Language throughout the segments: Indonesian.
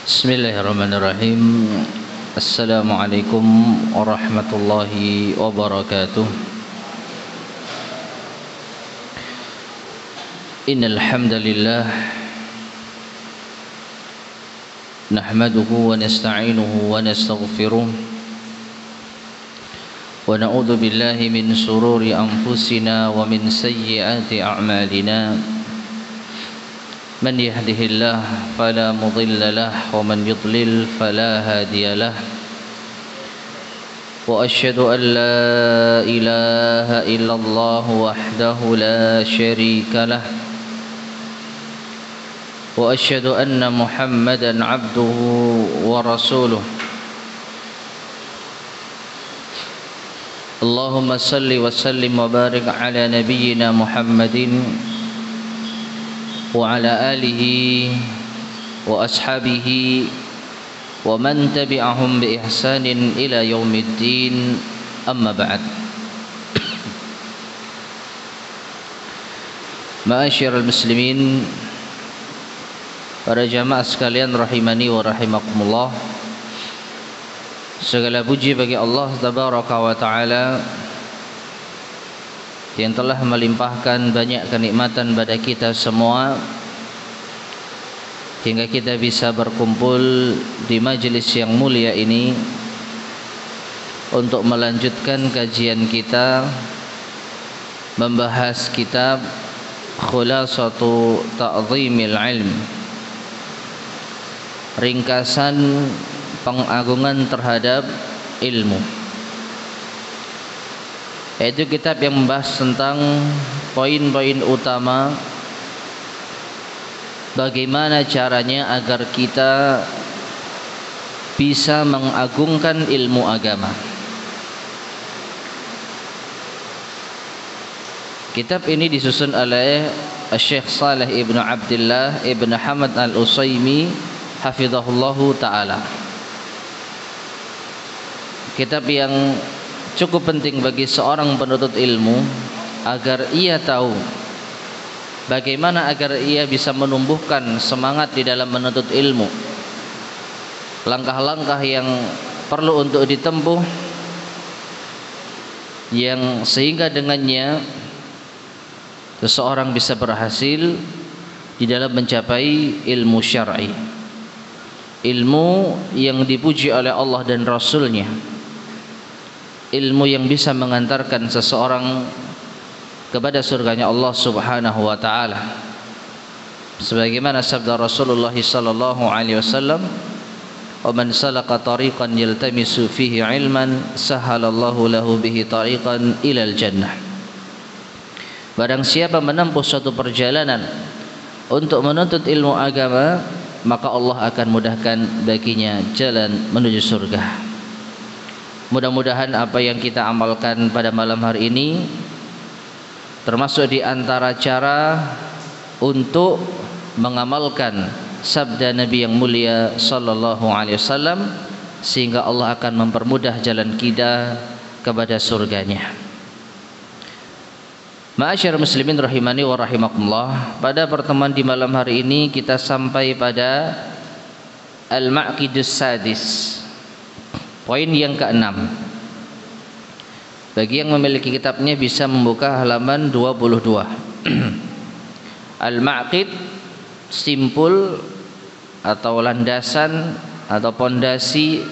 Bismillahirrahmanirrahim. Assalamualaikum warahmatullahi wabarakatuh. Innal hamdalillah nahmaduhu wa nasta'inuhu wa nastaghfiruh wa na'udzu billahi min shururi anfusina wa min sayyiati a'malina. من يهده الله فلا مضل له ومن يضلل فلا هادي له وأشهد أن لا إله إلا الله وحده لا شريك له وأشهد أن محمدا عبده ورسوله اللهم صل وسلم وبارك على نبينا محمد وعلى آله وأصحابه ومن تبعهم بإحسان إلى يوم الدين أما بعد. Ma'asyiral muslimin, para jamaah sekalian rahimani wa rahimakumullah. Segala puji bagi Allah tabaraka wa taala yang telah melimpahkan banyak kenikmatan pada kita semua hingga kita bisa berkumpul di majelis yang mulia ini untuk melanjutkan kajian kita membahas kitab Khulasatu Ta'zimil Ilm, ringkasan pengagungan terhadap ilmu, yaitu kitab yang membahas tentang poin-poin utama bagaimana caranya agar kita bisa mengagungkan ilmu agama. Kitab ini disusun oleh Syekh Saleh Ibn Abdullah Ibn Hamad Al-Utsaimin hafizahullahu ta'ala. Kitab yang cukup penting bagi seorang penuntut ilmu agar ia tahu bagaimana agar ia bisa menumbuhkan semangat di dalam menuntut ilmu, langkah-langkah yang perlu untuk ditempuh yang sehingga dengannya seseorang bisa berhasil di dalam mencapai ilmu syar'i, ilmu yang dipuji oleh Allah dan Rasulnya, ilmu yang bisa mengantarkan seseorang kepada surganya Allah Subhanahu wa taala. Sebagaimana sabda Rasulullah sallallahu alaihi wasallam, "Wa man salaka tariqan yaltamisu fihi ilman, sahalallahu lahu bihi tariqan ilal jannah." Barang siapa menempuh suatu perjalanan untuk menuntut ilmu agama, maka Allah akan mudahkan baginya jalan menuju surga. Mudah-mudahan apa yang kita amalkan pada malam hari ini termasuk di antara cara untuk mengamalkan sabda Nabi yang mulia sallallahu alaihi wasallam, sehingga Allah akan mempermudah jalan kita kepada surganya. Ma'asyiral muslimin rahimani wa rahimakumullah, pada pertemuan di malam hari ini kita sampai pada Al-Ma'qidus Sadis, poin yang ke-6. Bagi yang memiliki kitabnya bisa membuka halaman 22. Al-Ma'qid, simpul atau landasan atau pondasi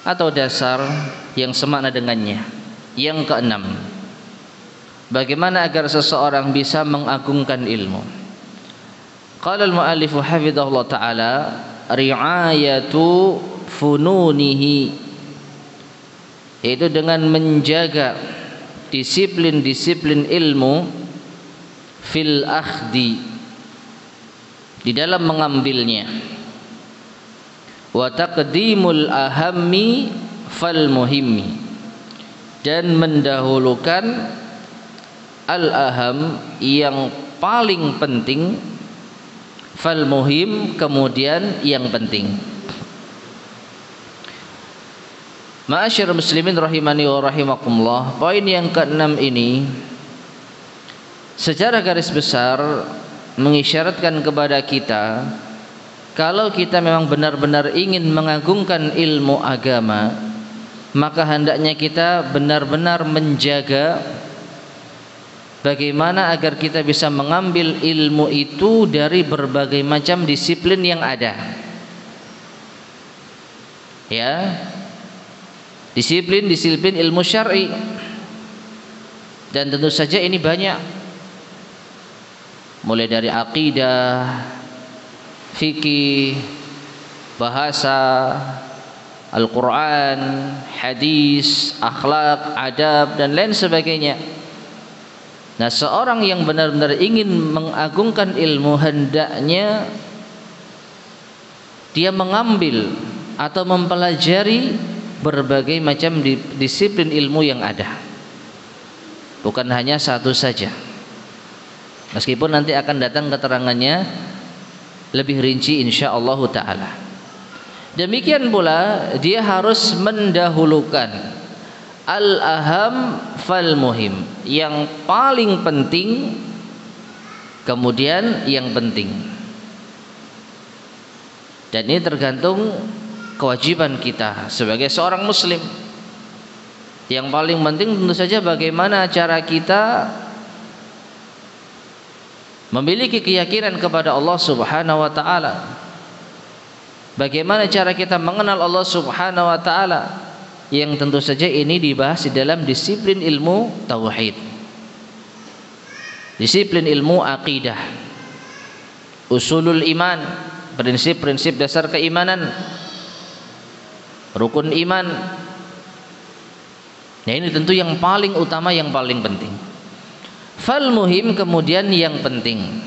atau dasar yang semakna dengannya. Yang ke-6, bagaimana agar seseorang bisa mengagungkan ilmu. Qala al-mu'allifu hafizahullah ta'ala, ri'ayatu fununihi, yaitu dengan menjaga disiplin-disiplin ilmu, fil akhdi, di dalam mengambilnya, wa taqdimul ahammi fal muhimmi, dan mendahulukan al-aham, yang paling penting, fal muhim, kemudian yang penting. Ma'asyiral muslimin rahimani wa rahimakumullah, poin yang ke-6 ini secara garis besar mengisyaratkan kepada kita kalau kita memang benar-benar ingin mengagungkan ilmu agama, maka hendaknya kita benar-benar menjaga bagaimana agar kita bisa mengambil ilmu itu dari berbagai macam disiplin yang ada. Ya, disiplin ilmu syar'i, dan tentu saja ini banyak, mulai dari akidah, fikih, bahasa, Al-Quran, hadis, akhlak, adab, dan lain sebagainya. Nah, seorang yang benar-benar ingin mengagungkan ilmu, hendaknya dia mengambil atau mempelajari berbagai macam disiplin ilmu yang ada, bukan hanya satu saja, meskipun nanti akan datang keterangannya lebih rinci insyaallah ta'ala. Demikian pula dia harus mendahulukan al-aham fal muhim, yang paling penting kemudian yang penting. Dan ini tergantung kewajiban kita sebagai seorang muslim. Yang paling penting tentu saja bagaimana cara kita memiliki keyakinan kepada Allah Subhanahu wa taala. Bagaimana cara kita mengenal Allah Subhanahu wa taala, yang tentu saja ini dibahas di dalam disiplin ilmu tauhid, disiplin ilmu akidah, usulul iman, prinsip-prinsip dasar keimanan, rukun iman. Nah, ini tentu yang paling utama, yang paling penting. Fal muhim, kemudian yang penting.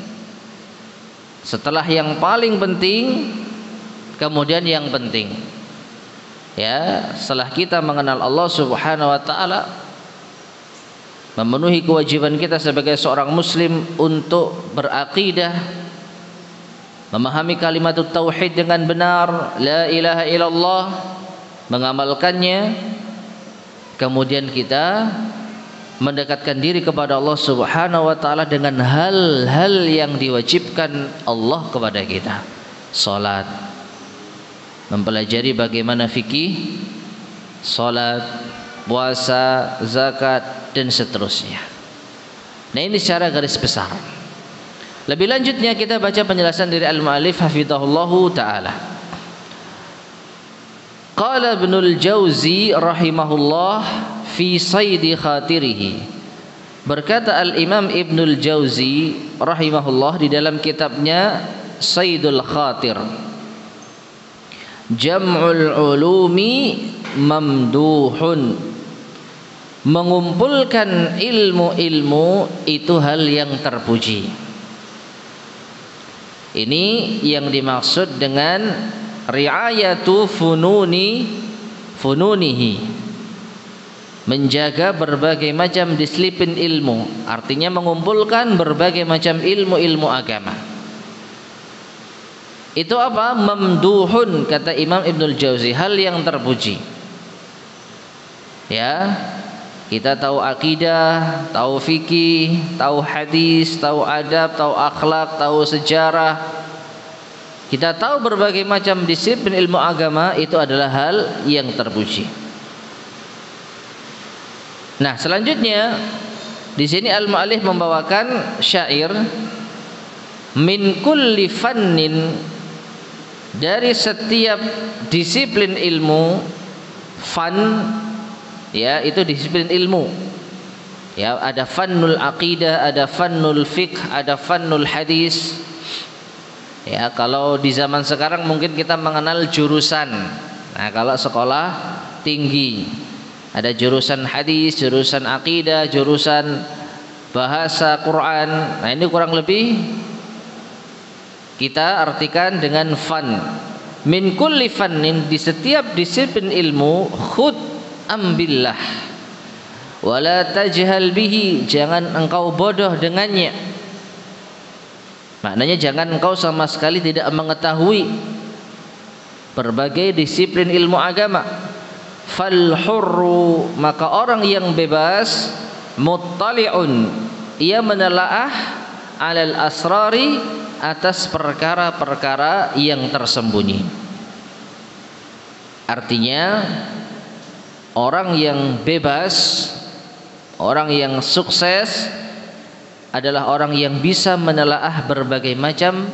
Setelah yang paling penting, kemudian yang penting. Ya, setelah kita mengenal Allah Subhanahu wa taala, memenuhi kewajiban kita sebagai seorang muslim untuk berakidah, memahami kalimat tauhid dengan benar, la ilaha illallah, mengamalkannya, kemudian kita mendekatkan diri kepada Allah Subhanahu wa taala dengan hal-hal yang diwajibkan Allah kepada kita. Salat, mempelajari bagaimana fikih salat, puasa, zakat, dan seterusnya. Nah, ini secara garis besar. Lebih lanjutnya kita baca penjelasan dari al-mu'allif hafizahullahu ta'ala. Qala Ibnul Jauzi rahimahullah fi saidi khatirihi. Berkata al-Imam Ibnul Jauzi rahimahullah di dalam kitabnya Saidul Khatir, jam'ul ulumi mamduhun, mengumpulkan ilmu-ilmu itu hal yang terpuji. Ini yang dimaksud dengan riayatu fununihi, menjaga berbagai macam disiplin ilmu, artinya mengumpulkan berbagai macam ilmu-ilmu agama. Itu apa? Mamduhun, kata Imam Ibnul Jauzi, hal yang terpuji. Ya, kita tahu akidah, tahu fikih, tahu hadis, tahu adab, tahu akhlak, tahu sejarah. Kita tahu berbagai macam disiplin ilmu agama, itu adalah hal yang terpuji. Nah, selanjutnya di sini al-mu'allif membawakan syair, min kulli fannin, dari setiap disiplin ilmu, fan, ya, itu disiplin ilmu. Ya, ada fannul aqidah, ada fannul fiqh, ada fannul hadis. Ya, kalau di zaman sekarang mungkin kita mengenal jurusan. Nah, kalau sekolah tinggi ada jurusan hadis, jurusan aqidah, jurusan bahasa Quran. Nah, ini kurang lebih kita artikan dengan fan. Min kulli fannin, di setiap disiplin ilmu, khud ambillah wala tajhal bihi, jangan engkau bodoh dengannya. Maknanya jangan engkau sama sekali tidak mengetahui berbagai disiplin ilmu agama. Fal hurru, maka orang yang bebas, muttali'un, ia menelaah alal asrari, atas perkara-perkara yang tersembunyi. Artinya orang yang bebas, orang yang sukses adalah orang yang bisa menelaah berbagai macam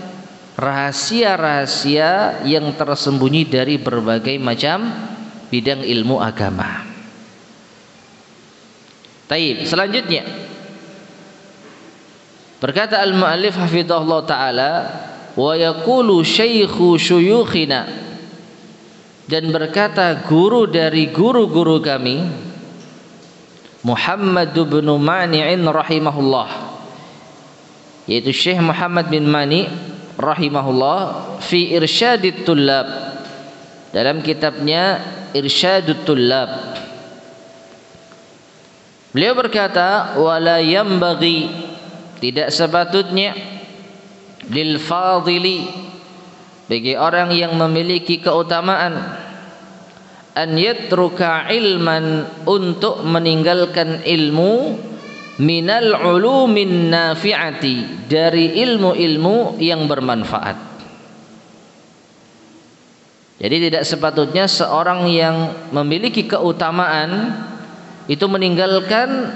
rahasia-rahasia yang tersembunyi dari berbagai macam bidang ilmu agama. Taib, selanjutnya berkata al-muallif hafizahullah taala, wa yaqulu syaikhu syuyukhina, dan berkata guru dari guru-guru kami, Muhammad bin Mani'in rahimahullah, yaitu Syekh Muhammad bin Mani rahimahullah, fi irsyadit tullab, dalam kitabnya Irsyadut Tullab, beliau berkata, wala yambaghi, tidak sepatutnya, lil fadili, bagi orang yang memiliki keutamaan, an yatruka ilman, untuk meninggalkan ilmu, minal ulumin nafi'ati, dari ilmu-ilmu yang bermanfaat. Jadi tidak sepatutnya seorang yang memiliki keutamaan itu meninggalkan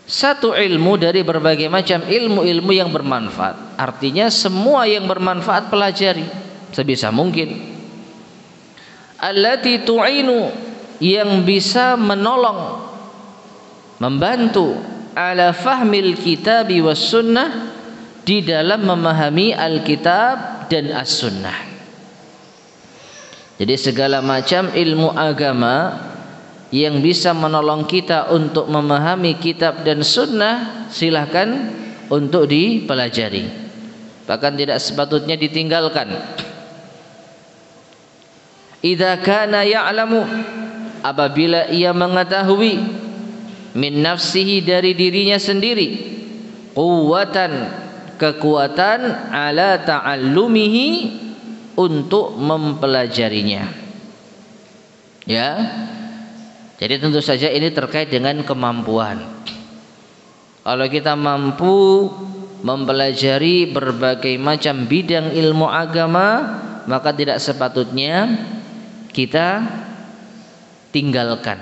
satu ilmu dari berbagai macam ilmu-ilmu yang bermanfaat. Artinya semua yang bermanfaat pelajari sebisa mungkin. Allati tu'inu, yang bisa menolong, membantu, ala fahmil kitabi was sunnah, di dalam memahami Alkitab dan as-sunnah. Jadi segala macam ilmu agama yang bisa menolong kita untuk memahami kitab dan sunnah, silahkan untuk dipelajari, bahkan tidak sepatutnya ditinggalkan. Idza kana ya'lamu, apabila ia mengetahui, min nafsihi, dari dirinya sendiri, quwwatan, kekuatan, ala ta'allumihi, untuk mempelajarinya. Ya, jadi tentu saja ini terkait dengan kemampuan. Kalau kita mampu mempelajari berbagai macam bidang ilmu agama, maka tidak sepatutnya kita tinggalkan.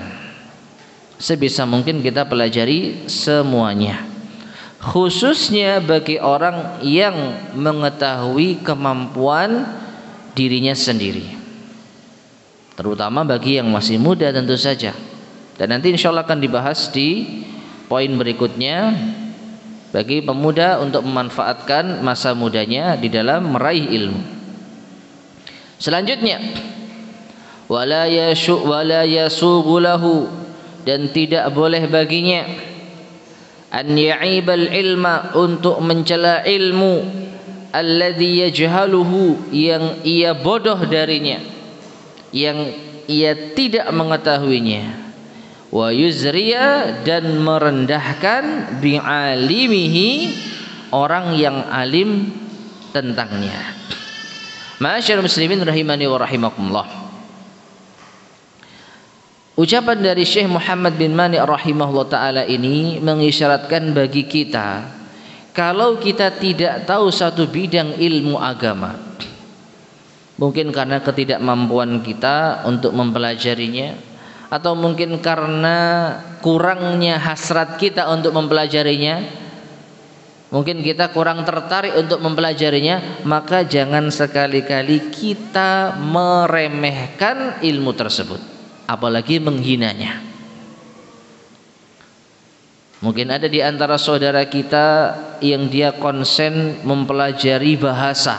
Sebisa mungkin kita pelajari semuanya, khususnya bagi orang yang mengetahui kemampuan dirinya sendiri, terutama bagi yang masih muda tentu saja. Dan nanti insya Allah akan dibahas di poin berikutnya, bagi pemuda untuk memanfaatkan masa mudanya di dalam meraih ilmu. Selanjutnya, wala yasughu lahu, dan tidak boleh baginya, an ya'ibal ilma, untuk mencela ilmu, alladhi yajhaluhu, yang ia bodoh darinya, yang ia tidak mengetahuinya, wa yuzriya, dan merendahkan, bi'alimihi, orang yang alim tentangnya. Ma'asyiral muslimin rahimani wa rahimakumullah. Ucapan dari Syekh Muhammad bin Mani rahimahullah ta'ala ini mengisyaratkan bagi kita, kalau kita tidak tahu satu bidang ilmu agama, mungkin karena ketidakmampuan kita untuk mempelajarinya, atau mungkin karena kurangnya hasrat kita untuk mempelajarinya, mungkin kita kurang tertarik untuk mempelajarinya, maka jangan sekali-kali kita meremehkan ilmu tersebut, apalagi menghinanya. Mungkin ada di antara saudara kita yang dia konsen mempelajari bahasa,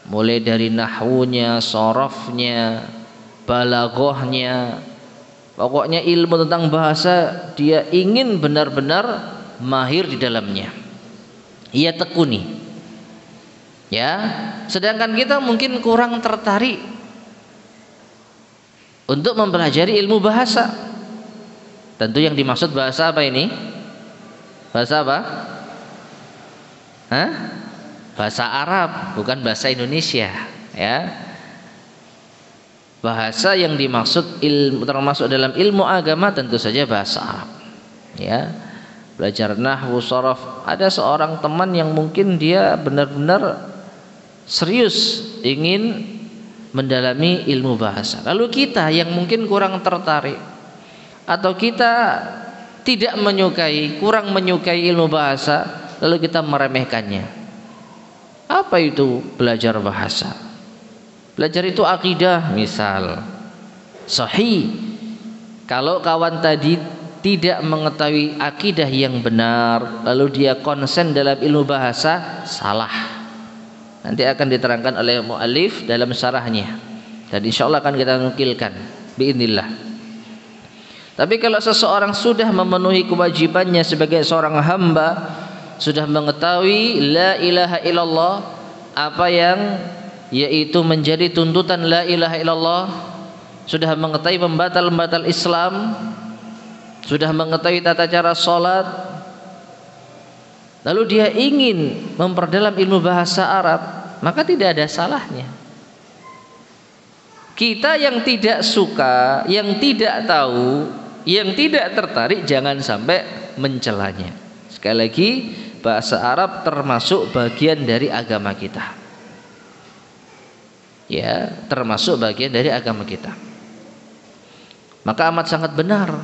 mulai dari nahwunya, sorofnya, balaghahnya, pokoknya ilmu tentang bahasa dia ingin benar-benar mahir di dalamnya, ia tekuni. Ya, sedangkan kita mungkin kurang tertarik untuk mempelajari ilmu bahasa. Tentu yang dimaksud bahasa apa ini? Bahasa apa? Hah? Bahasa Arab, bukan bahasa Indonesia, ya. Bahasa yang dimaksud ilmu, termasuk dalam ilmu agama, tentu saja bahasa Arab, ya. belajar nahwu, sharaf. Ada seorang teman yang mungkin dia benar-benar serius ingin mendalami ilmu bahasa. Lalu kita yang mungkin kurang tertarik atau kita tidak menyukai, kurang menyukai ilmu bahasa, lalu kita meremehkannya. Apa itu belajar bahasa? Belajar itu akidah misal. Sahih. Kalau kawan tadi tidak mengetahui akidah yang benar, lalu dia konsen dalam ilmu bahasa, salah. Nanti akan diterangkan oleh mu'allif dalam syarahnya, dan insyaallah akan kita nukilkan biidznillah. Tapi kalau seseorang sudah memenuhi kewajibannya sebagai seorang hamba, sudah mengetahui la ilaha illallah, apa yang yaitu menjadi tuntutan la ilaha illallah, sudah mengetahui pembatal-pembatal Islam, sudah mengetahui tata cara sholat, lalu dia ingin memperdalam ilmu bahasa Arab, maka tidak ada salahnya. Kita yang tidak suka, yang tidak tahu, yang tidak tertarik, jangan sampai mencelanya. Sekali lagi, bahasa Arab termasuk bagian dari agama kita. Ya, termasuk bagian dari agama kita. Maka amat sangat benar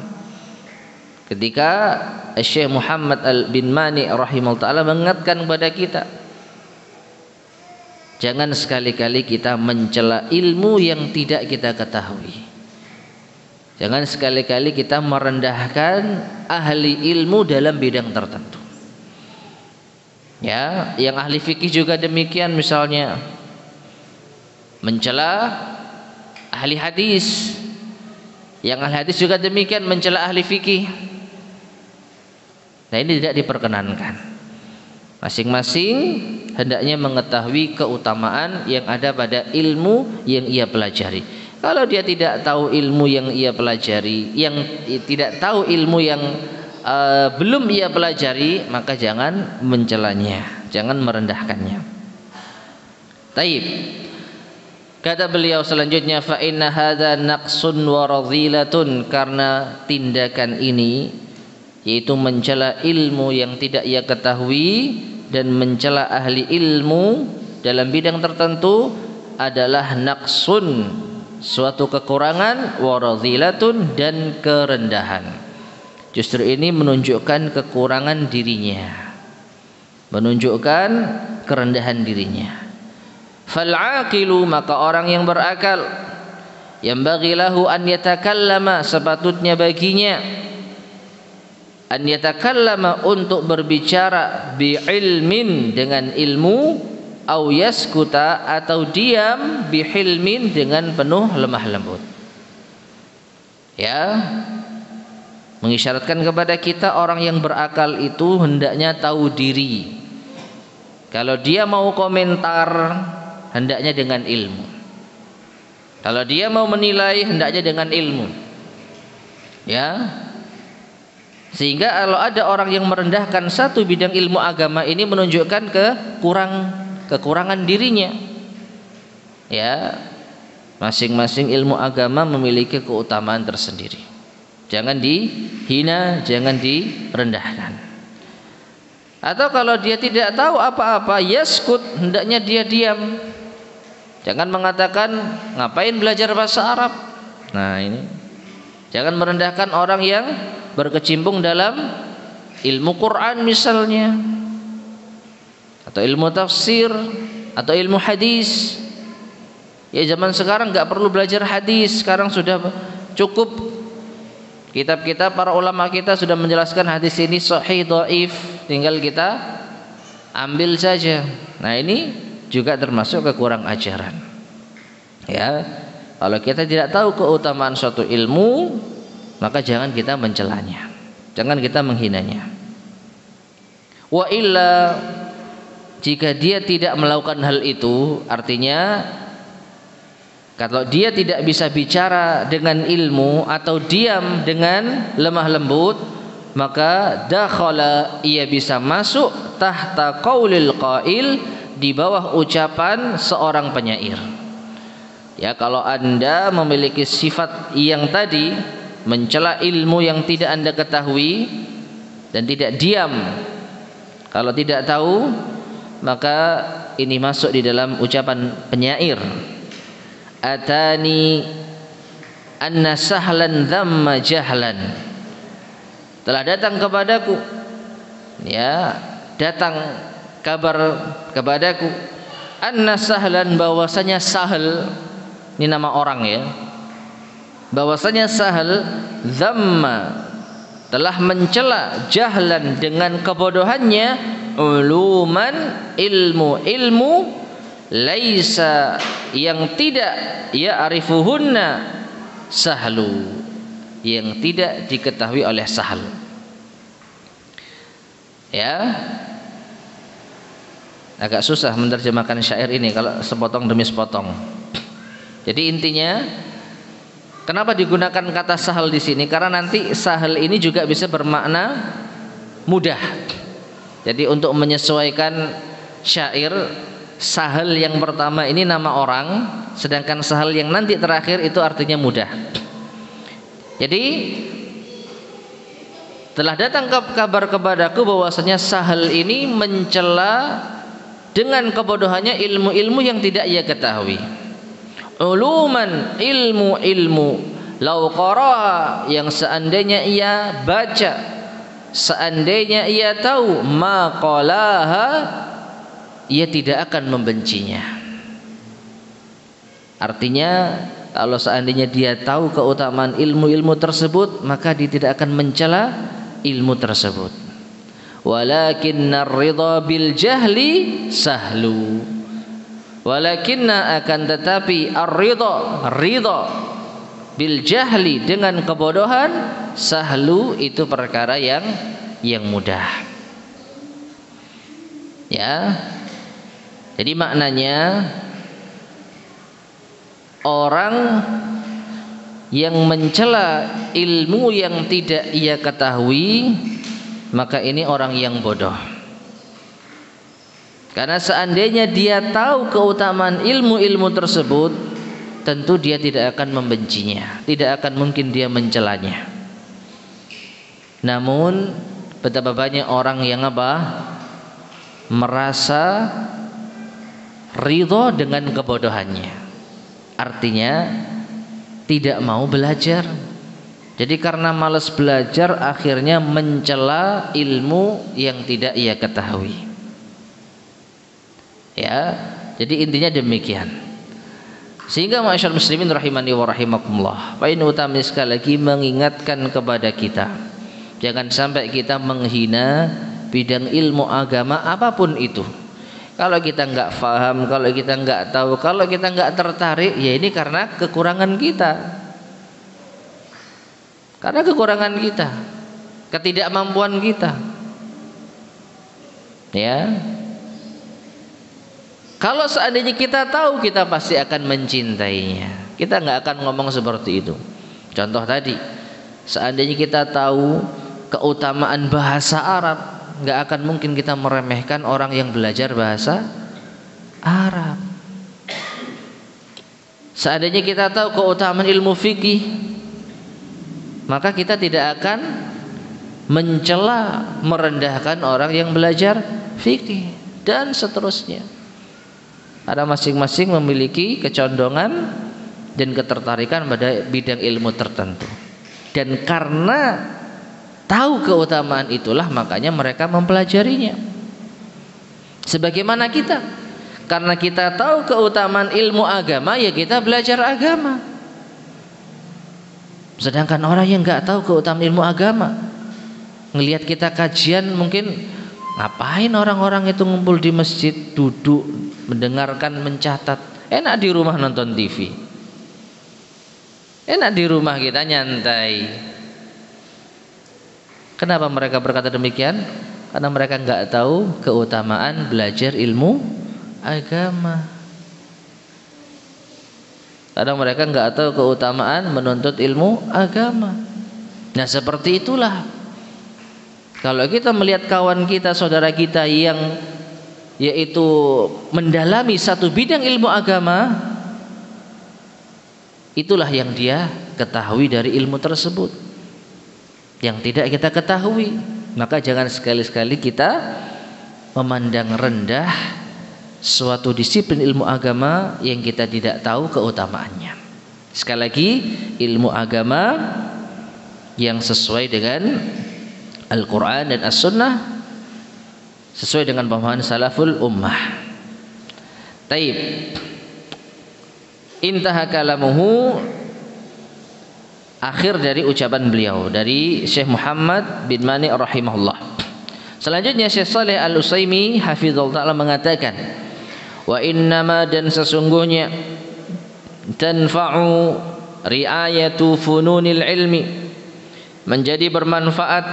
ketika Syekh Muhammad bin Mani rahimahullah ta'ala mengingatkan kepada kita, jangan sekali-kali kita mencela ilmu yang tidak kita ketahui. Jangan sekali-kali kita merendahkan ahli ilmu dalam bidang tertentu. Ya, yang ahli fikih juga demikian, misalnya mencela ahli hadis. Yang ahli hadis juga demikian, mencela ahli fikih. Nah, ini tidak diperkenankan. Masing-masing hendaknya mengetahui keutamaan yang ada pada ilmu yang ia pelajari. Kalau dia tidak tahu ilmu yang ia pelajari, yang tidak tahu ilmu yang belum ia pelajari, maka jangan mencelanya, jangan merendahkannya. Taib. Kata beliau selanjutnya, fa inna hadza naqsun wa radhilatun, karena tindakan ini yaitu mencela ilmu yang tidak ia ketahui dan mencela ahli ilmu dalam bidang tertentu adalah naqsun, suatu kekurangan, wa radhilatun, dan kerendahan. Justru ini menunjukkan kekurangan dirinya, menunjukkan kerendahan dirinya. Fal'aqilu, maka orang yang berakal, yang bagi lahu an yatakallama, sepatutnya baginya an yatakallama, untuk berbicara, bi ilmin, dengan ilmu, au yaskuta, atau diam, bi hilmin, dengan penuh lemah lembut. Ya, mengisyaratkan kepada kita orang yang berakal itu hendaknya tahu diri. Kalau dia mau komentar, hendaknya dengan ilmu. Kalau dia mau menilai, hendaknya dengan ilmu. Ya. Sehingga kalau ada orang yang merendahkan satu bidang ilmu agama, ini menunjukkan kekurangan dirinya. Ya. Masing-masing ilmu agama memiliki keutamaan tersendiri. Jangan dihina, jangan direndahkan. Atau kalau dia tidak tahu apa-apa, yaskut, hendaknya dia diam. Jangan mengatakan ngapain belajar bahasa Arab. Nah, ini jangan merendahkan orang yang berkecimpung dalam ilmu Quran misalnya, atau ilmu tafsir, atau ilmu hadis. Ya, zaman sekarang nggak perlu belajar hadis, sekarang sudah cukup kitab-kitab para ulama kita sudah menjelaskan hadis ini sahih, dhaif, tinggal kita ambil saja. Nah, ini juga termasuk kekurang ajaran. Ya, kalau kita tidak tahu keutamaan suatu ilmu, maka jangan kita mencelanya, jangan kita menghinanya. Wa illa, jika dia tidak melakukan hal itu, artinya kalau dia tidak bisa bicara dengan ilmu atau diam dengan lemah lembut, maka dakhala, ia bisa masuk tahta qaulil qail, di bawah ucapan seorang penyair. Ya, kalau Anda memiliki sifat yang tadi, mencela ilmu yang tidak Anda ketahui, dan tidak diam. Kalau tidak tahu, maka ini masuk di dalam ucapan penyair, atani anna sahlan dhamma jahlan. Telah datang kepadaku, ya, datang kabar kepadaku, anna sahlan, bahwasanya Sahal, ini nama orang ya, bahwasanya Sahal dhamma, telah mencela, jahlan, dengan kebodohannya, uluman, ilmu laisa, yang tidak ya'rifuhunna Sahlu, yang tidak diketahui oleh Sahal. Ya, agak susah menerjemahkan syair ini kalau sepotong demi sepotong. Jadi intinya, kenapa digunakan kata Sahal di sini? Karena nanti Sahal ini juga bisa bermakna mudah. Jadi untuk menyesuaikan syair, Sahal yang pertama ini nama orang, sedangkan Sahal yang nanti terakhir itu artinya mudah. Jadi telah datang kabar kepadaku bahwasanya Sahal ini mencela dengan kebodohannya ilmu-ilmu yang tidak ia ketahui. Uluman, ilmu lau qara'a, yang seandainya ia baca, seandainya ia tahu, maqalaha, ia tidak akan membencinya. Artinya kalau seandainya dia tahu keutamaan ilmu-ilmu tersebut, maka dia tidak akan mencela ilmu tersebut. Walakinnar ridha bil jahli sahlu, walakinna, akan tetapi, ridha bil jahli, dengan kebodohan, sahlu, itu perkara yang mudah. Ya, jadi maknanya orang yang mencela ilmu yang tidak ia ketahui, maka ini orang yang bodoh. Karena seandainya dia tahu keutamaan ilmu-ilmu tersebut, tentu dia tidak akan membencinya, tidak akan mungkin dia mencelanya. Namun betapa banyak orang yang merasa ridho dengan kebodohannya, artinya tidak mau belajar. Jadi karena malas belajar, akhirnya mencela ilmu yang tidak ia ketahui. Ya, jadi intinya demikian. Sehingga masyarakat muslimin rahimani wa rahimakumullah, poin utama sekali lagi mengingatkan kepada kita, jangan sampai kita menghina bidang ilmu agama apapun itu. Kalau kita nggak paham, kalau kita nggak tahu, kalau kita nggak tertarik, ya ini karena kekurangan kita, karena kekurangan kita, ketidakmampuan kita. Ya, kalau seandainya kita tahu, kita pasti akan mencintainya. Kita nggak akan ngomong seperti itu. Contoh tadi, seandainya kita tahu keutamaan bahasa Arab, nggak akan mungkin kita meremehkan orang yang belajar bahasa Arab. Seandainya kita tahu keutamaan ilmu fikih, maka kita tidak akan mencela, merendahkan orang yang belajar fikih, dan seterusnya. Ada masing-masing memiliki kecondongan dan ketertarikan pada bidang ilmu tertentu, dan karena tahu keutamaan itulah makanya mereka mempelajarinya. Sebagaimana kita, karena kita tahu keutamaan ilmu agama, ya kita belajar agama. Sedangkan orang yang nggak tahu keutamaan ilmu agama, ngelihat kita kajian, mungkin ngapain orang-orang itu ngumpul di masjid, duduk mendengarkan, mencatat, enak di rumah nonton TV, enak di rumah kita nyantai. Kenapa mereka berkata demikian? Karena mereka nggak tahu keutamaan belajar ilmu agama. Karena mereka nggak tahu keutamaan menuntut ilmu agama. Nah seperti itulah, kalau kita melihat kawan kita, saudara kita yang yaitu mendalami satu bidang ilmu agama, itulah yang dia ketahui dari ilmu tersebut, yang tidak kita ketahui. Maka jangan sekali-sekali kita memandang rendah suatu disiplin ilmu agama yang kita tidak tahu keutamaannya. Sekali lagi, ilmu agama yang sesuai dengan Al-Quran dan As-Sunnah, sesuai dengan pemahaman salaful ummah. Taib. Intaha kalamuhu, akhir dari ucapan beliau dari Syekh Muhammad bin Mani rahimahullah. Selanjutnya Syekh Saleh Al-Utsaimin hafizallahu taala mengatakan, wa innama, dan sesungguhnya, tanfa'u riayatu fununil ilmi, menjadi bermanfaat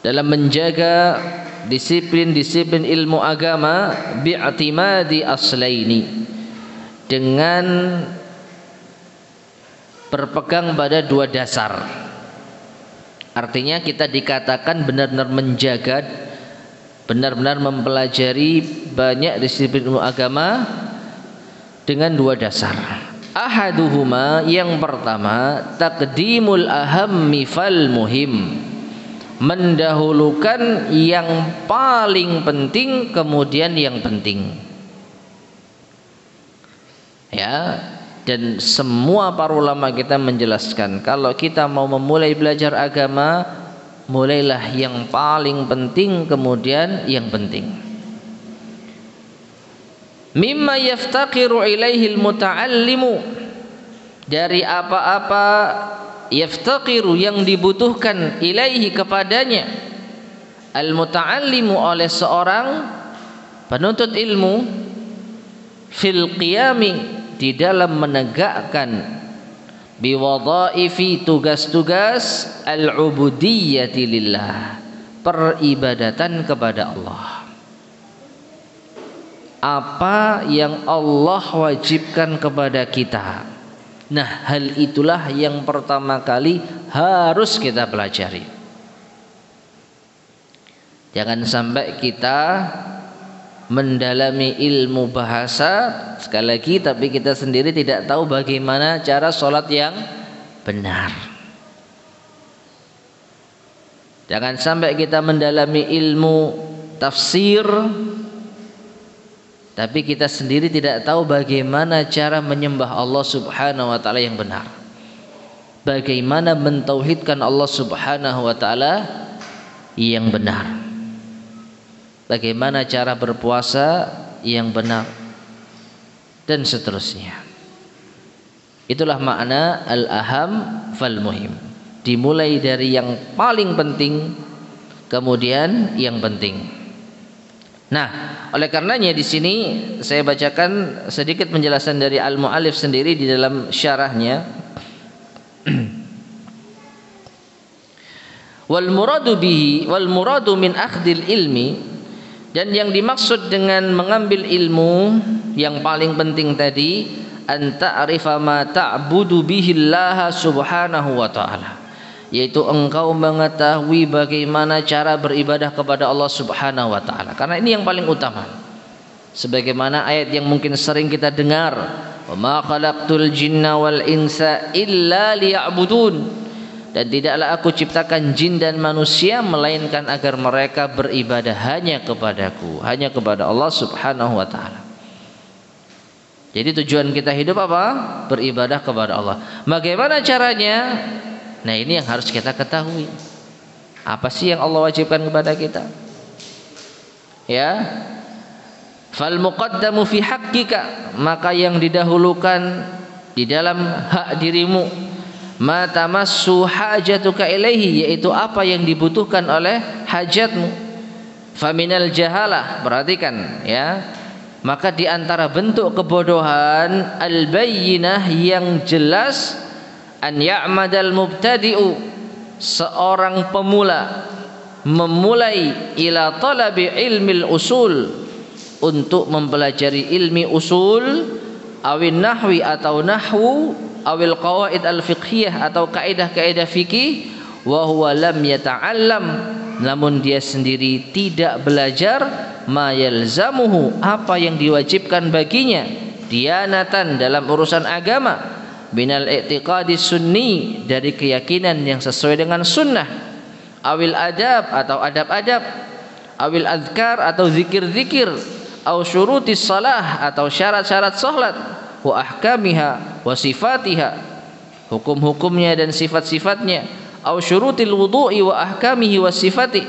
dalam menjaga disiplin-disiplin ilmu agama, bi'timadi aslaini, dengan berpegang pada dua dasar. Artinya kita dikatakan benar-benar menjaga, benar-benar mempelajari banyak disiplin ilmu agama dengan dua dasar. Ahaduhuma, yang pertama, taqdimul ahammi fal muhim, mendahulukan yang paling penting kemudian yang penting. Ya, dan semua para ulama kita menjelaskan, kalau kita mau memulai belajar agama, mulailah yang paling penting kemudian yang penting. Mimma yaftaqiru ilaihil muta'allimu, dari apa-apa yaftaqiru yang dibutuhkan ilaihi kepadanya, al muta'allimu oleh seorang penuntut ilmu, fil qiyami, di dalam menegakkan, biwadhaifi, tugas-tugas, al-ubudiyyati lillah, peribadatan kepada Allah. Apa yang Allah wajibkan kepada kita, nah hal itulah yang pertama kali harus kita pelajari. Jangan sampai kita mendalami ilmu bahasa sekali lagi, tapi kita sendiri tidak tahu bagaimana cara sholat yang benar. Jangan sampai kita mendalami ilmu tafsir, tapi kita sendiri tidak tahu bagaimana cara menyembah Allah subhanahu wa ta'ala yang benar, bagaimana mentauhidkan Allah subhanahu wa ta'ala yang benar, bagaimana cara berpuasa yang benar, dan seterusnya. Itulah makna al-aham fal muhim, dimulai dari yang paling penting kemudian yang penting. Nah, oleh karenanya di sini saya bacakan sedikit penjelasan dari al-muallif sendiri di dalam syarahnya. Wal muradu min akhdil ilmi, dan yang dimaksud dengan mengambil ilmu yang paling penting tadi, an ta'rifa ma ta'budu bihillaha subhanahu wa ta'ala, yaitu engkau mengetahui bagaimana cara beribadah kepada Allah subhanahu wa ta'ala. Karena ini yang paling utama, sebagaimana ayat yang mungkin sering kita dengar, wa ma khalaqtul jinna wal insa illa liya'budun, dan tidaklah aku ciptakan jin dan manusia melainkan agar mereka beribadah hanya kepadaku, hanya kepada Allah subhanahu wa ta'ala. Jadi tujuan kita hidup apa? Beribadah kepada Allah. Bagaimana caranya? Nah, ini yang harus kita ketahui. Apa sih yang Allah wajibkan kepada kita? Ya, fal muqaddamu fi haqqika, maka yang didahulukan di dalam hak dirimu, ma tamassu hajatuka ilaihi, yaitu apa yang dibutuhkan oleh hajatmu. Faminal jahalah, perhatikan ya, maka di antara bentuk kebodohan al-bayyinah yang jelas, an ya'madal mubtadi'u, seorang pemula memulai ila talabi ilmil usul, untuk mempelajari ilmi usul, awin nahwi atau nahwu, awil qawaid al-fiqhiyah atau kaidah-kaidah fikih, wa huwa lam yata'allam, namun dia sendiri tidak belajar, ma yalzamuhu, apa yang diwajibkan baginya, dianatan, dalam urusan agama, binal i'tiqadi sunni, dari keyakinan yang sesuai dengan sunnah, awil adab atau adab-adab, awil azkar atau zikir-zikir, aw syurutis salah atau syarat-syarat salat, wa ahkamiha wa sifatiha, hukum-hukumnya dan sifat-sifatnya, aw syurutil wudu'i wa ahkamihi wa sifati,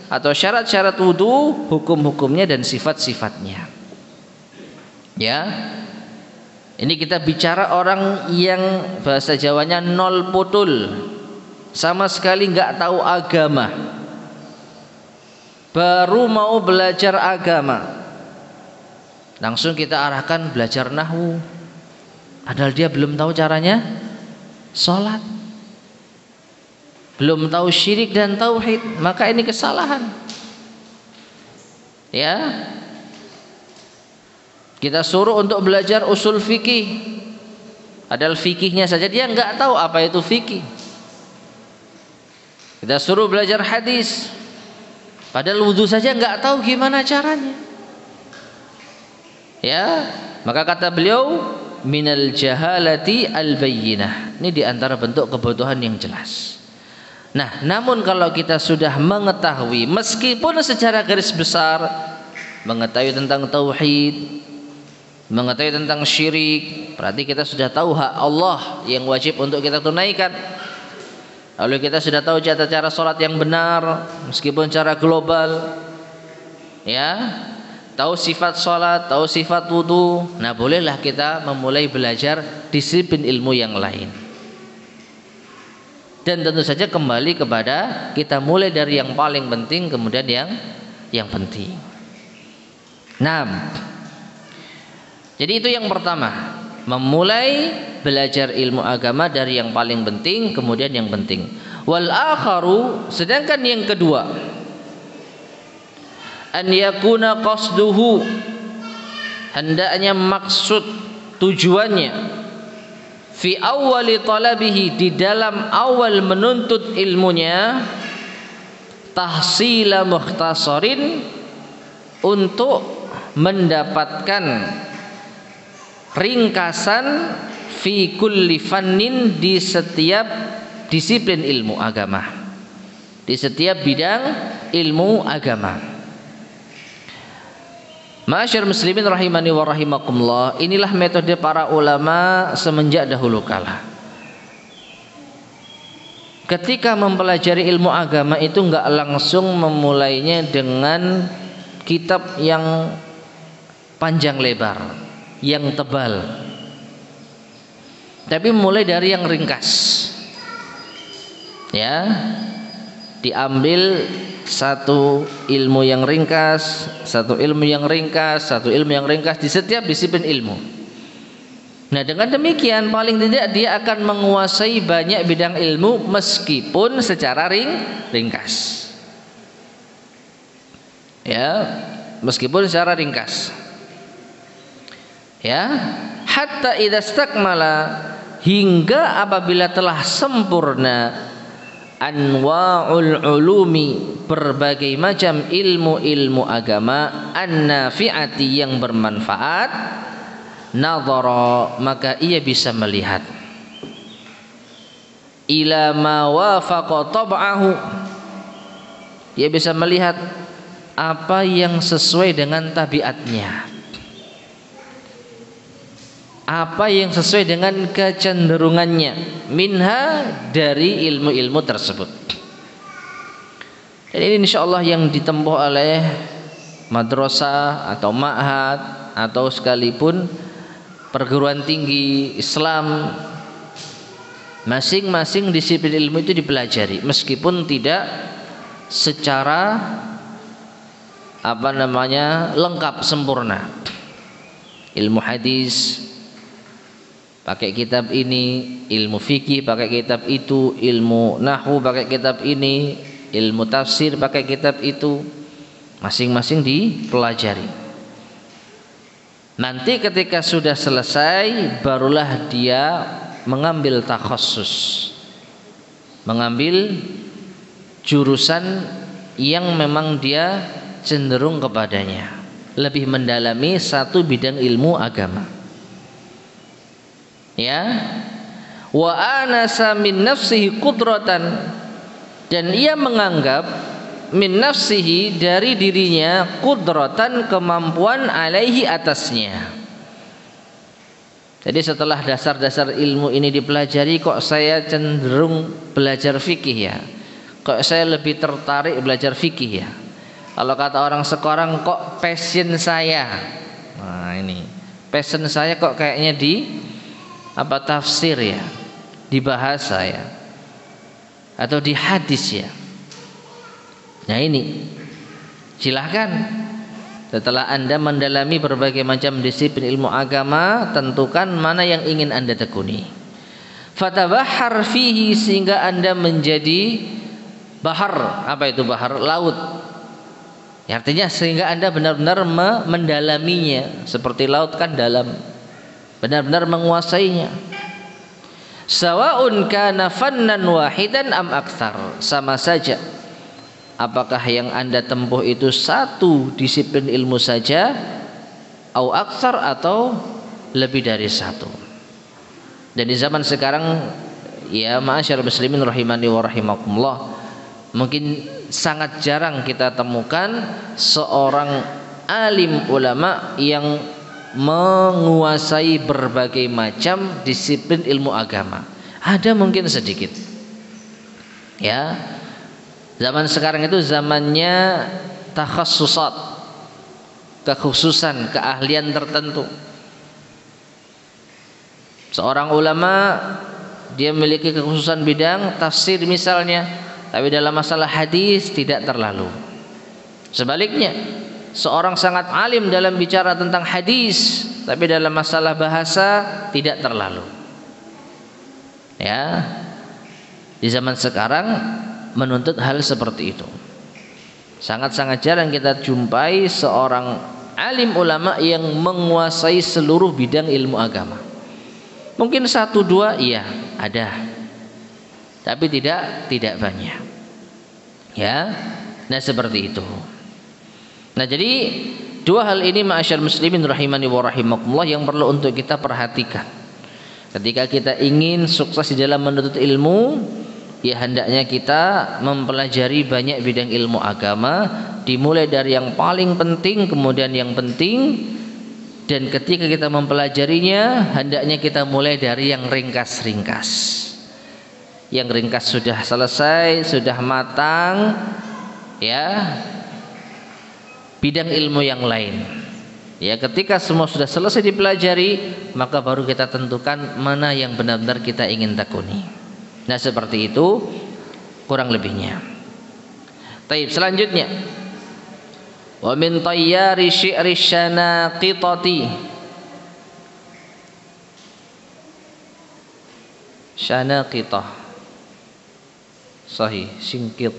atau syarat-syarat wudu, hukum-hukumnya dan sifat-sifatnya. Ya. Ini kita bicara orang yang bahasa Jawanya nol putul, sama sekali nggak tahu agama, baru mau belajar agama, langsung kita arahkan belajar nahwu, padahal dia belum tahu caranya sholat, belum tahu syirik dan tauhid, maka ini kesalahan. Ya, kita suruh untuk belajar usul fikih, padahal fikihnya saja dia nggak tahu apa itu fikih. Kita suruh belajar hadis, padahal wudhu saja nggak tahu gimana caranya. Ya, maka kata beliau, minal jahalati al bayyinah. Ini diantara bentuk kebutuhan yang jelas. Nah, namun kalau kita sudah mengetahui, meskipun secara garis besar mengetahui tentang tauhid, mengetahui tentang syirik, berarti kita sudah tahu hak Allah yang wajib untuk kita tunaikan. Lalu kita sudah tahu cara sholat yang benar, meskipun secara global, ya, tahu sifat sholat, tahu sifat wudu. Nah, bolehlah kita memulai belajar disiplin ilmu yang lain. Dan tentu saja kembali kepada kita mulai dari yang paling penting, kemudian yang penting. Nah, jadi itu yang pertama, memulai belajar ilmu agama dari yang paling penting, kemudian yang penting. Wal akharu, sedangkan yang kedua, an yakuna qasduhu, hendaknya maksud tujuannya, fi awwali talabihi, di dalam awal menuntut ilmunya, tahsila mukhtasarin, untuk mendapatkan ringkasan fi kulli fannin, di setiap disiplin ilmu agama, di setiap bidang ilmu agama. Ma'asyar muslimin rahimani wa rahimakumullah, inilah metode para ulama semenjak dahulu kala. Ketika mempelajari ilmu agama itu enggak langsung memulainya dengan kitab yang panjang lebar, yang tebal, tapi mulai dari yang ringkas. Ya, diambil satu ilmu yang ringkas, satu ilmu yang ringkas, satu ilmu yang ringkas di setiap disiplin ilmu. Nah, dengan demikian paling tidak dia akan menguasai banyak bidang ilmu meskipun secara ringkas. Ya, meskipun secara ringkas. Ya, hatta idza stakmala, hingga apabila telah sempurna anwa'ul ulumi, berbagai macam ilmu-ilmu agama, an-nafi'ati, yang bermanfaat, nadhara, maka ia bisa melihat ila ma wafaqa tab'ahu, ia bisa melihat apa yang sesuai dengan tabiatnya, apa yang sesuai dengan kecenderungannya, minha, dari ilmu-ilmu tersebut. Dan ini insyaallah yang ditempuh oleh madrasah atau ma'had atau sekalipun perguruan tinggi Islam, masing-masing disiplin ilmu itu dipelajari meskipun tidak secara lengkap sempurna. Ilmu hadis pakai kitab ini, ilmu fikih pakai kitab itu, ilmu nahwu pakai kitab ini, ilmu tafsir pakai kitab itu, masing-masing dipelajari. Nanti ketika sudah selesai barulah dia mengambil takhassus, mengambil jurusan yang memang dia cenderung kepadanya, lebih mendalami satu bidang ilmu agama. Ya, wa anasa min nafsihi qudratan, dan ia menganggap min nafsihi dari dirinya qudratan kemampuan alaihi atasnya. Jadi setelah dasar-dasar ilmu ini dipelajari, kok saya cenderung belajar fikih ya, kok saya lebih tertarik belajar fikih ya. Kalau kata orang sekarang, kok passion saya, nah ini passion saya kok kayaknya di apa tafsir ya, di bahasa ya, atau di hadis ya. Nah ini silahkan. Setelah Anda mendalami berbagai macam disiplin ilmu agama, tentukan mana yang ingin Anda tekuni. Fatabahhar fihi, sehingga Anda menjadi bahar. Apa itu bahar? Laut. Ya, artinya sehingga Anda benar-benar mendalaminya, seperti laut kan dalam. Benar-benar menguasainya. Sawa'un kana fannan wahidan am aktsar. Sama saja apakah yang Anda tempuh itu satu disiplin ilmu saja, au aksar, atau lebih dari satu. Dan di zaman sekarang ya ma'asyar muslimin rahimani wa rahimakumullah, mungkin sangat jarang kita temukan seorang alim ulama yang menguasai berbagai macam disiplin ilmu agama. Ada mungkin sedikit ya. Zaman sekarang itu zamannya takhassusat, kekhususan, keahlian tertentu. Seorang ulama dia memiliki kekhususan bidang tafsir misalnya, tapi dalam masalah hadis tidak terlalu. Sebaliknya, seorang sangat alim dalam bicara tentang hadis, tapi dalam masalah bahasa tidak terlalu. Ya, di zaman sekarang menuntut hal seperti itu. Sangat-sangat jarang kita jumpai seorang alim ulama yang menguasai seluruh bidang ilmu agama. Mungkin satu dua iya ada, tapi tidak banyak ya. Nah seperti itu. Nah jadi dua hal ini ma'asyar muslimin rahimani wa rahimakumullah yang perlu untuk kita perhatikan ketika kita ingin sukses di dalam menuntut ilmu. Ya hendaknya kita mempelajari banyak bidang ilmu agama, dimulai dari yang paling penting kemudian yang penting, dan ketika kita mempelajarinya hendaknya kita mulai dari yang ringkas-ringkas. Yang ringkas sudah selesai, sudah matang ya, bidang ilmu yang lain ya, ketika semua sudah selesai dipelajari, maka baru kita tentukan mana yang benar-benar kita ingin tekuni. Nah seperti itu kurang lebihnya. Taib, selanjutnya wa min tayyari syi'ri syanaqitati. Syanaqitah sahih, singkit.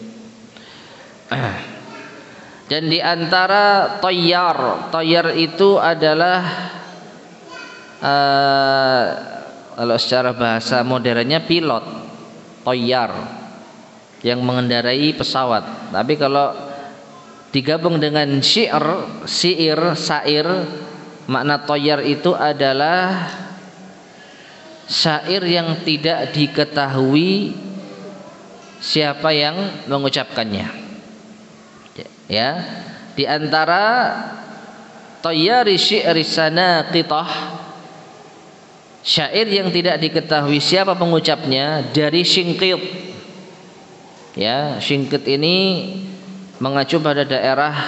Dan di antara tayyar itu adalah kalau secara bahasa modernnya pilot. Tayyar yang mengendarai pesawat. Tapi kalau digabung dengan syair, makna tayyar itu adalah syair yang tidak diketahui siapa yang mengucapkannya. Ya, di antara tayyari syi'ri sanaqitah, syair yang tidak diketahui siapa pengucapnya, dari Syingqit. Ya, Syingqit ini mengacu pada daerah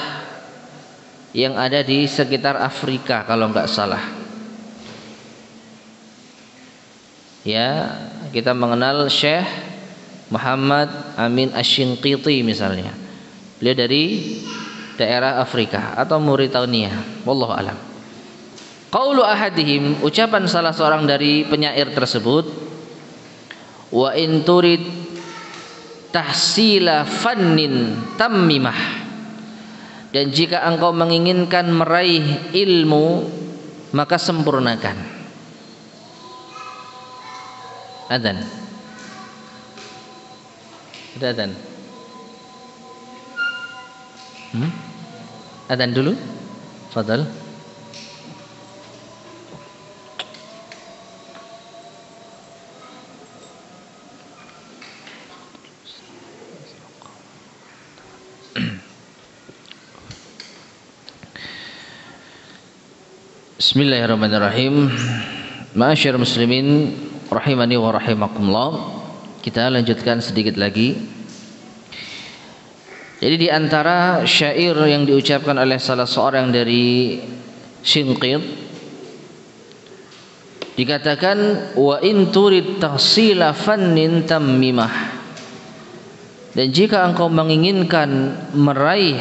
yang ada di sekitar Afrika kalau nggak salah. Ya, kita mengenal Syekh Muhammad Amin Asy-Syinqiti misalnya. Beliau dari daerah Afrika atau Mauritania, wallahu alam. Qaulu ahadihim, ucapan salah seorang dari penyair tersebut, wa in turid tahsila fannin tammimah, dan jika engkau menginginkan meraih ilmu maka sempurnakan. Adzan. Ada adzan. Adzan dulu. Fadal. Bismillahirrahmanirrahim. Ma'asyiral muslimin rahimani wa rahimakumullah. Kita lanjutkan sedikit lagi. Jadi di antara syair yang diucapkan oleh salah seorang dari Shinqit dikatakan wa in turid tahsila fannin tammimah. Dan jika engkau menginginkan meraih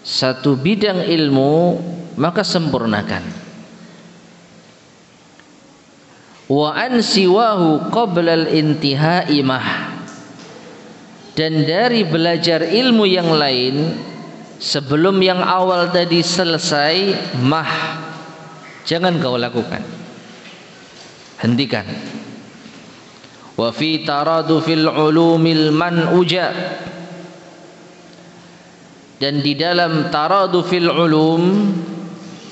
satu bidang ilmu, maka sempurnakan. Wa an siwahu qabla al-intihai mah. Dan dari belajar ilmu yang lain sebelum yang awal tadi selesai, mah, jangan kau lakukan, hentikan. Wa fi taradufil ulumil man'uja. Dan di dalam taradufil ulum,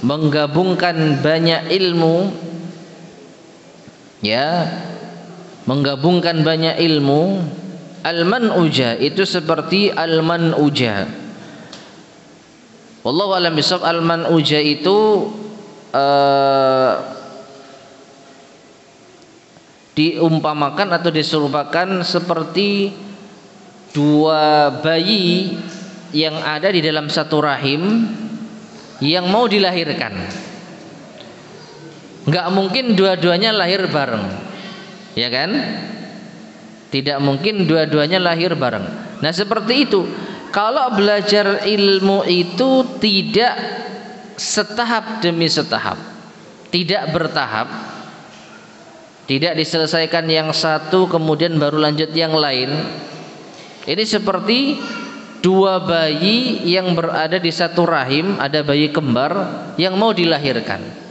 menggabungkan banyak ilmu, ya, menggabungkan banyak ilmu. Al-man'uja itu seperti al-man'uja. Wallahu a'lam bishawab. Al-man'uja itu diumpamakan atau diserupakan seperti dua bayi yang ada di dalam satu rahim yang mau dilahirkan. Nggak mungkin dua-duanya lahir bareng, ya kan? Tidak mungkin dua-duanya lahir bareng. Nah seperti itu. Kalau belajar ilmu itu tidak setahap demi setahap, tidak bertahap, tidak diselesaikan yang satu kemudian baru lanjut yang lain. Ini seperti dua bayi yang berada di satu rahim, ada bayi kembar yang mau dilahirkan.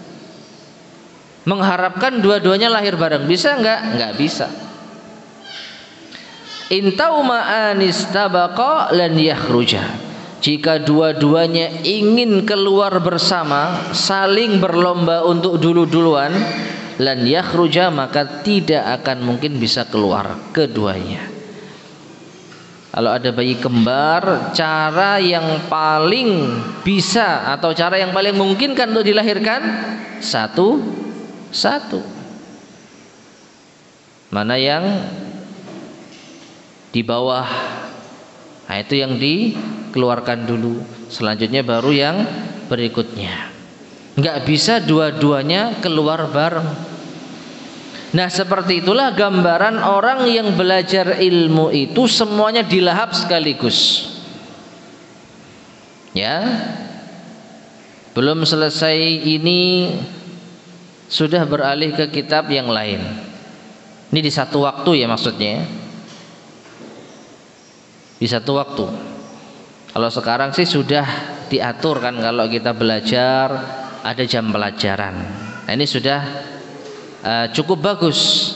Mengharapkan dua-duanya lahir bareng, bisa enggak? Enggak bisa. Intauma anistabaqa lan yakhruja. Jika dua-duanya ingin keluar bersama, saling berlomba untuk dulu-duluan, lan yakhruja, maka tidak akan mungkin bisa keluar keduanya. Kalau ada bayi kembar, cara yang paling bisa atau cara yang paling memungkinkan untuk dilahirkan satu. Mana yang di bawah, nah itu yang dikeluarkan dulu, selanjutnya baru yang berikutnya. Nggak bisa dua-duanya keluar bareng. Nah seperti itulah gambaran orang yang belajar ilmu itu semuanya dilahap sekaligus, ya. Belum selesai ini sudah beralih ke kitab yang lain. Ini di satu waktu ya, maksudnya di satu waktu. Kalau sekarang sih sudah diatur kan, kalau kita belajar ada jam pelajaran. Nah ini sudah cukup bagus.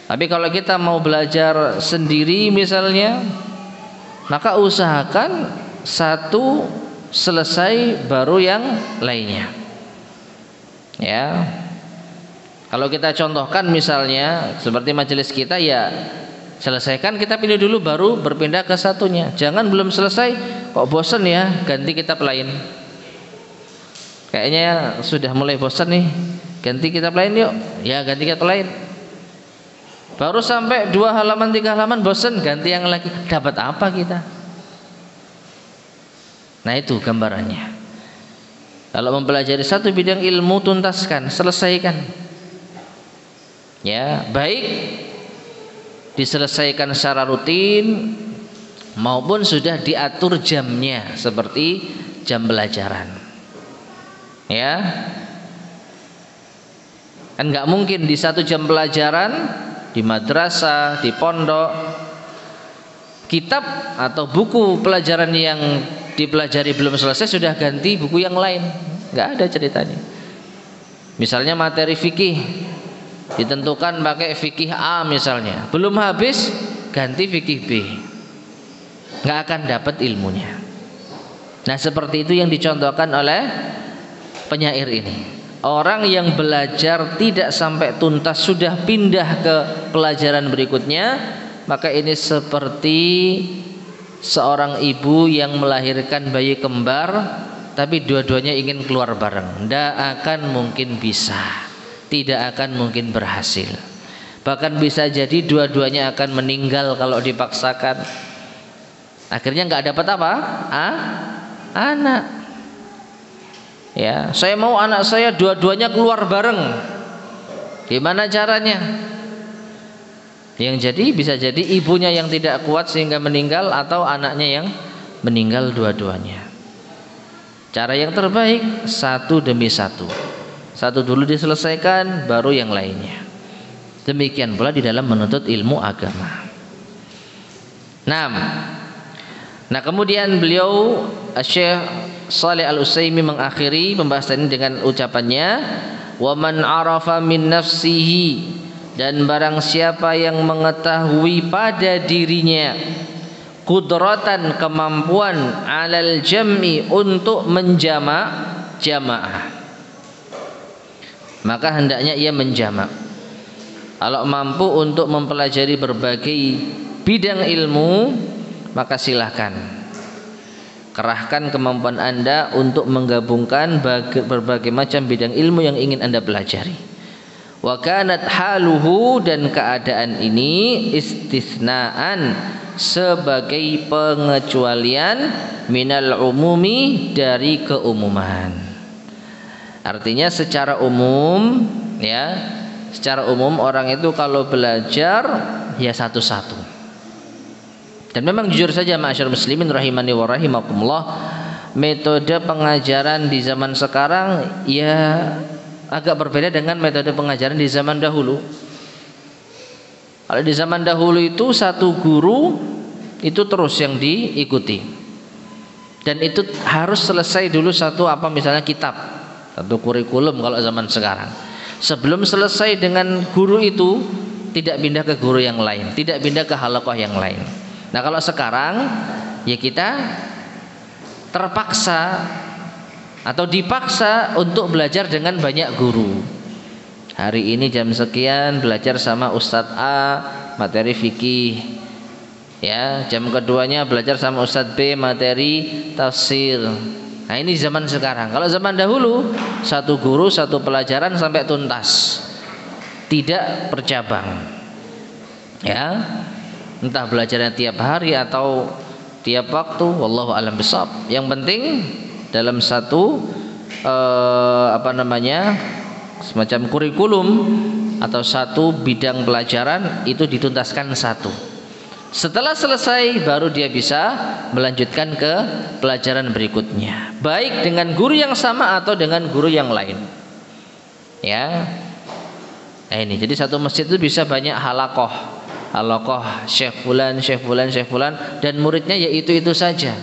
Tapi kalau kita mau belajar sendiri misalnya, maka usahakan satu selesai baru yang lainnya, ya. Kalau kita contohkan misalnya seperti majelis kita, ya selesaikan kitab ini dulu baru berpindah ke satunya. Jangan belum selesai kok bosan ya, ganti kitab lain. Kayaknya sudah mulai bosan nih, ganti kitab lain yuk. Ya ganti kitab lain. Baru sampai 2 halaman 3 halaman bosan, ganti yang lagi. Dapat apa kita? Nah itu gambarannya. Kalau mempelajari satu bidang ilmu, tuntaskan, selesaikan. Ya, baik diselesaikan secara rutin maupun sudah diatur jamnya seperti jam pelajaran, ya. Kan nggak mungkin di satu jam pelajaran di madrasah, di pondok, kitab atau buku pelajaran yang dipelajari belum selesai sudah ganti buku yang lain. Nggak ada ceritanya. Misalnya materi fikih ditentukan pakai fikih A misalnya, belum habis ganti fikih B, nggak akan dapat ilmunya. Nah seperti itu yang dicontohkan oleh penyair ini. Orang yang belajar tidak sampai tuntas sudah pindah ke pelajaran berikutnya, maka ini seperti seorang ibu yang melahirkan bayi kembar tapi dua-duanya ingin keluar bareng, tidak akan mungkin bisa, tidak akan mungkin berhasil. Bahkan bisa jadi dua-duanya akan meninggal kalau dipaksakan. Akhirnya nggak dapat apa? Anak. Ya, saya mau anak saya dua-duanya keluar bareng. Gimana caranya? Yang jadi bisa jadi ibunya yang tidak kuat sehingga meninggal, atau anaknya yang meninggal dua-duanya. Cara yang terbaik satu demi satu. Satu dulu diselesaikan, baru yang lainnya. Demikian pula di dalam menuntut ilmu agama. Nah, kemudian beliau Syekh Shalih Al-Utsaimin mengakhiri pembahasan ini dengan ucapannya, wa man arafa min nafsihi, dan barang siapa yang mengetahui pada dirinya kudratan, kemampuan, alal jam'i, untuk jamaah, maka hendaknya ia menjamak. Kalau mampu untuk mempelajari berbagai bidang ilmu, maka silahkan kerahkan kemampuan Anda untuk menggabungkan berbagai macam bidang ilmu yang ingin Anda pelajari. Wa kanat haluhu, dan keadaan ini istisnaan, sebagai pengecualian, minal umumi, dari keumuman. Artinya secara umum, ya, secara umum orang itu kalau belajar ya satu-satu. Dan memang jujur saja ma'asyar muslimin rahimani wa rahimakumullah, metode pengajaran di zaman sekarang ya agak berbeda dengan metode pengajaran di zaman dahulu. Kalau di zaman dahulu itu satu guru itu terus yang diikuti, dan itu harus selesai dulu satu misalnya kitab, satu kurikulum. Kalau zaman sekarang, sebelum selesai dengan guru itu tidak pindah ke guru yang lain, tidak pindah ke halaqah yang lain. Nah, kalau sekarang ya kita terpaksa atau dipaksa untuk belajar dengan banyak guru. Hari ini jam sekian belajar sama Ustadz A materi fikih, ya, jam keduanya belajar sama Ustadz B materi tafsir. Nah, ini zaman sekarang. Kalau zaman dahulu satu guru satu pelajaran sampai tuntas, tidak bercabang, ya, entah belajarnya tiap hari atau tiap waktu, wallahu alam bishawab. Yang penting dalam satu semacam kurikulum atau satu bidang pelajaran itu dituntaskan satu. Setelah selesai baru dia bisa melanjutkan ke pelajaran berikutnya, baik dengan guru yang sama atau dengan guru yang lain, ya. Nah, ini jadi satu masjid itu bisa banyak halaqah Syekh Fulan, dan muridnya ya itu saja.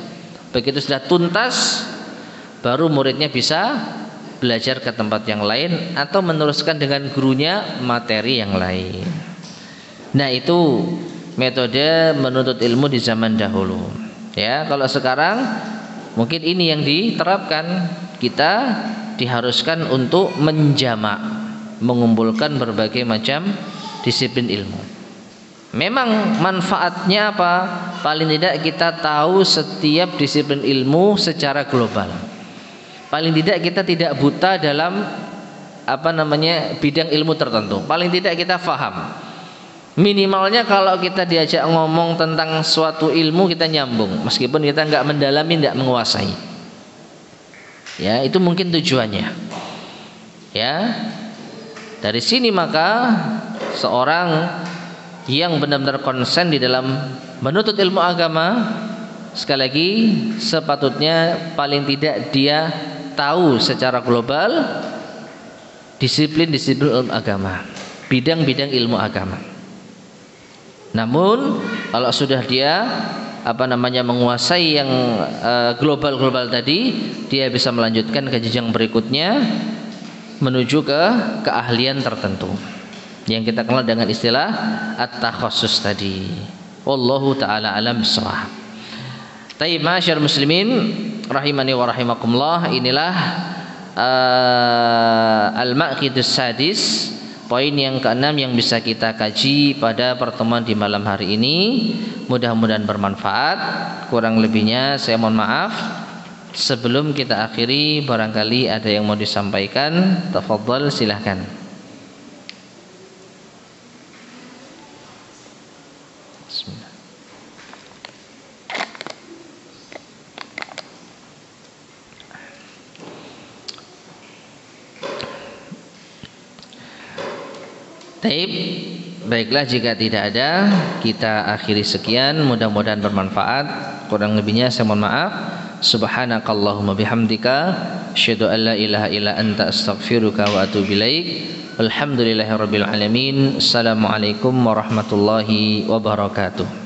Begitu sudah tuntas, baru muridnya bisa belajar ke tempat yang lain atau meneruskan dengan gurunya materi yang lain. Nah, itu metode menuntut ilmu di zaman dahulu. Ya, kalau sekarang mungkin ini yang diterapkan. Kita diharuskan untuk menjamak, mengumpulkan berbagai macam disiplin ilmu. Memang manfaatnya apa? Paling tidak kita tahu setiap disiplin ilmu secara global. Paling tidak kita tidak buta dalam bidang ilmu tertentu. Paling tidak kita faham. Minimalnya kalau kita diajak ngomong tentang suatu ilmu kita nyambung, meskipun kita nggak mendalami, nggak menguasai. Ya, itu mungkin tujuannya. Ya, dari sini maka seorang yang benar-benar konsen di dalam menuntut ilmu agama, sekali lagi sepatutnya paling tidak dia tahu secara global disiplin-disiplin ilmu agama, bidang-bidang ilmu agama. Namun kalau sudah dia menguasai yang global-global tadi, dia bisa melanjutkan ke jenjang berikutnya menuju ke keahlian tertentu yang kita kenal dengan istilah at-takhassus tadi. Wallahu taala alam bissawab. Taib, masyarakat muslimin rahimani wa rahimakumullah, inilah al-maqidus sadis, poin yang keenam yang bisa kita kaji pada pertemuan di malam hari ini. Mudah-mudahan bermanfaat. Kurang lebihnya saya mohon maaf. Sebelum kita akhiri, barangkali ada yang mau disampaikan, tafadhal silahkan. Bismillah. Taib. Baiklah, jika tidak ada, kita akhiri sekian. Mudah-mudahan bermanfaat. Kurang lebihnya saya mohon maaf. Subhanakallahumma bihamdika asyhadu an la ilaha illa anta astaghfiruka wa atubu ilaik. Alhamdulillahirabbil alamin. Assalamualaikum warahmatullahi wabarakatuh.